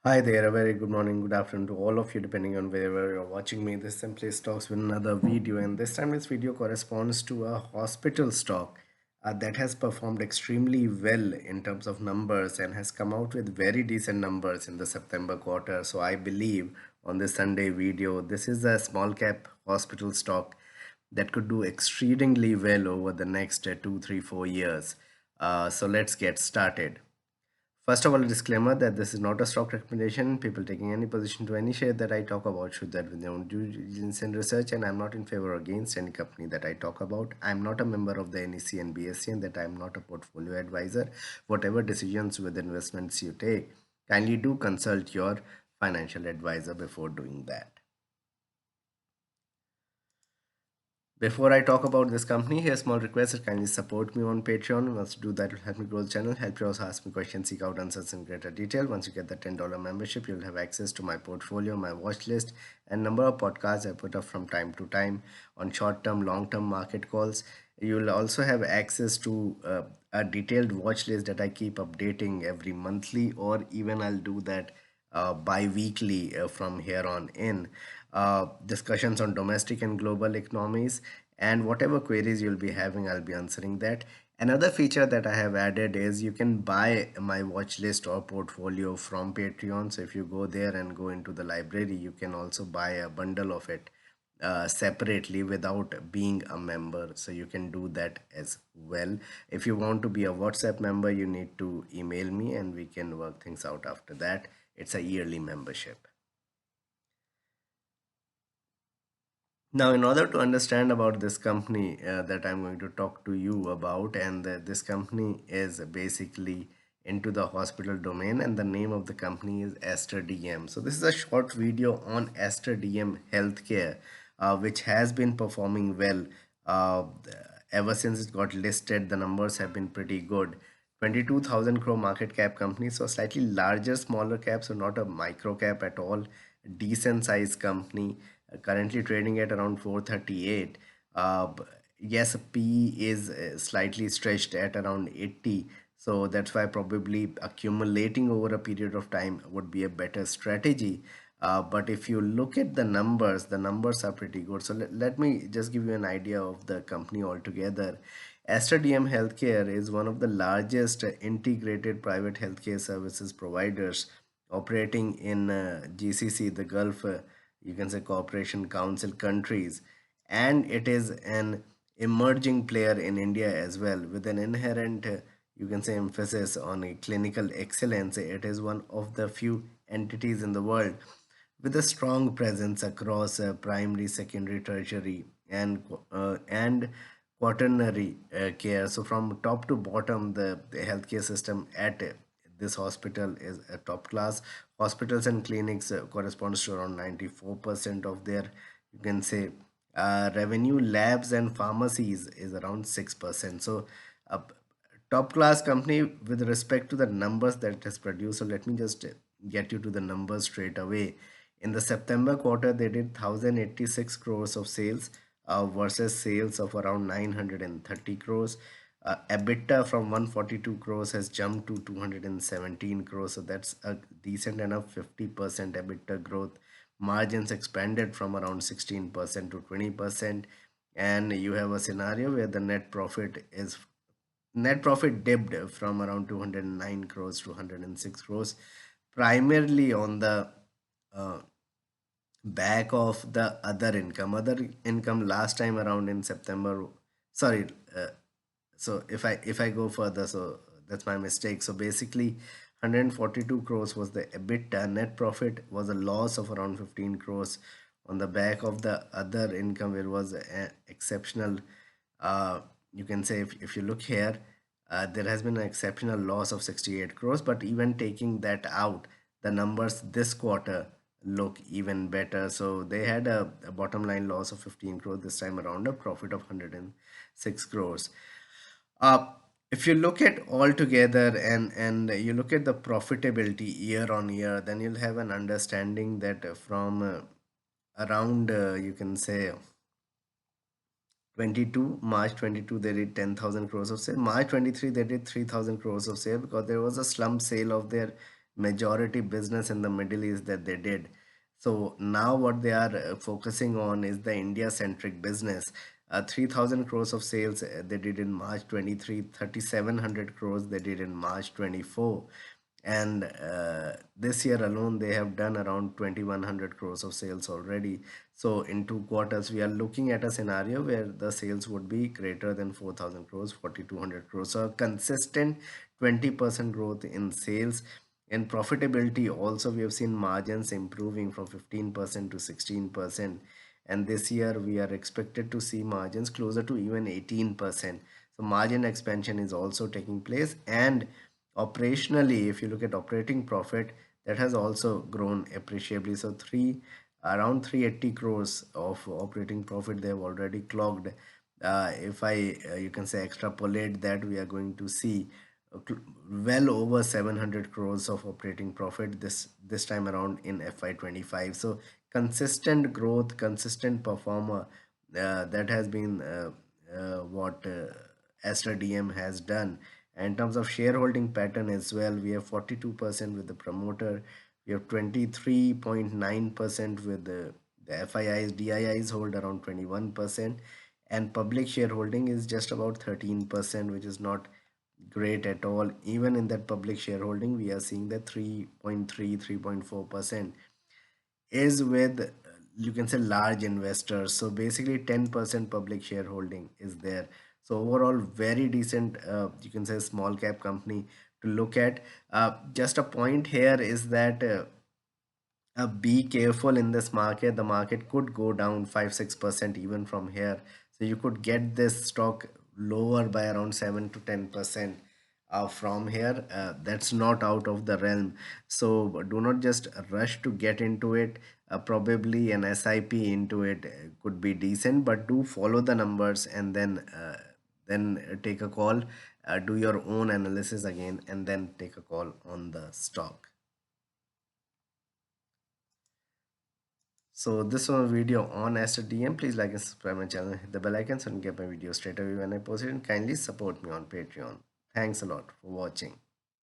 Hi there, a very good morning, good afternoon to all of you, depending on wherever you're watching me. This simply talks with another video, and this time this video corresponds to a hospital stock that has performed extremely well in terms of numbers and has come out with very decent numbers in the September quarter. So I believe on this Sunday video, this is a small cap hospital stock that could do exceedingly well over the next 2, 3, 4 years. So let's get started. First of all, a disclaimer that this is not a stock recommendation. People taking any position to any share that I talk about should that with their own due diligence and research. And I'm not in favor or against any company that I talk about. I'm not a member of the NEC and BSC, and that I'm not a portfolio advisor. Whatever decisions with investments you take, kindly do consult your financial advisor before doing that. Before I talk about this company, here's a small request that kindly support me on Patreon. Once you do that, it will help me grow the channel, help you also ask me questions, seek out answers in greater detail. Once you get the $10 membership, you'll have access to my portfolio, my watch list, and number of podcasts I put up from time to time on short-term, long-term market calls. You'll also have access to a detailed watch list that I keep updating every monthly, or even I'll do that bi-weekly from here on in. Discussions on domestic and global economies, and whatever queries you'll be having, I'll be answering that. Another feature that I have added is you can buy my watch list or portfolio from Patreon. So if you go there and go into the library, you can also buy a bundle of it separately without being a member. So you can do that as well. If you want to be a WhatsApp member, you need to email me and we can work things out after that. It's a yearly membership. Now, in order to understand about this company that I'm going to talk to you about, and this company is basically into the hospital domain, and the name of the company is Aster DM. So, this is a short video on Aster DM Healthcare, which has been performing well uh, ever since it got listed. The numbers have been pretty good. 22,000 crore market cap company, so slightly larger, smaller cap, so not a micro cap at all. Decent size company, currently trading at around 438. Yes, P is slightly stretched at around 80, so that's why probably accumulating over a period of time would be a better strategy. But if you look at the numbers are pretty good. So let me just give you an idea of the company altogether. Aster DM Healthcare is one of the largest integrated private healthcare services providers operating in GCC, the Gulf, you can say Cooperation Council countries, and it is an emerging player in India as well, with an inherent, you can say, emphasis on a clinical excellence. It is one of the few entities in the world with a strong presence across primary, secondary, tertiary, and quaternary care. So from top to bottom, the healthcare system at this hospital is a top class. Hospitals and clinics corresponds to around 94% of their, you can say, revenue. Labs and pharmacies is around 6%. So a top class company with respect to the numbers that it has produced. So let me just get you to the numbers straight away. In the September quarter, they did 1,086 crores of sales versus sales of around 930 crores. EBITDA from 142 crores has jumped to 217 crores. So that's a decent enough 50% EBITDA growth. Margins expanded from around 16% to 20%. And you have a scenario where the net profit dipped from around 209 crores to 106 crores, primarily on the uh, back of the other income. Other income last time around in September, sorry, so if I go further, so that's my mistake. So basically 142 crores was the EBITDA. Net profit was a loss of around 15 crores on the back of the other income. It was exceptional. You can say, if you look here, there has been an exceptional loss of 68 crores, but even taking that out, the numbers this quarter look even better. So they had a bottom line loss of 15 crores this time around, a profit of 106 crores. uh, if you look at all together, and you look at the profitability year on year, then you'll have an understanding that from around, you can say, 22 March 22 they did 10,000 crores of sale. March 23 they did 3,000 crores of sale because there was a slump sale of their majority business in the Middle East that they did. So now what they are focusing on is the India centric business. 3,000 crores of sales they did in March 23, 3,700 crores they did in March 24. And this year alone they have done around 2,100 crores of sales already. So in 2 quarters we are looking at a scenario where the sales would be greater than 4,000 crores, 4,200 crores. So a consistent 20% growth in sales. In profitability also we have seen margins improving from 15% to 16, and this year we are expected to see margins closer to even 18%. So margin expansion is also taking place, and operationally if you look at operating profit, that has also grown appreciably. So three around 380 crores of operating profit they have already clocked. If I you can say extrapolate that, we are going to see well over 700 crores of operating profit this time around in FY25. So consistent growth, consistent performer, that has been what Aster DM has done. And in terms of shareholding pattern as well, we have 42% with the promoter, we have 23.9% with the FIIs. DIIs hold around 21%, and public shareholding is just about 13%, which is not great at all. Even in that public shareholding, we are seeing that 3.4% is with you can say large investors. So basically 10% public shareholding is there. So overall very decent, you can say small cap company to look at. Just a point here is that be careful in this market. The market could go down 5-6% even from here. So you could get this stock lower by around 7 to 10% from here. That's not out of the realm. So do not just rush to get into it. Probably an SIP into it could be decent, but do follow the numbers and then take a call. Do your own analysis again and then take a call on the stock. So this was a video on Aster DM. Please like and subscribe my channel, hit the bell icon so you can get my videos straight away when I post it, and kindly support me on Patreon. Thanks a lot for watching.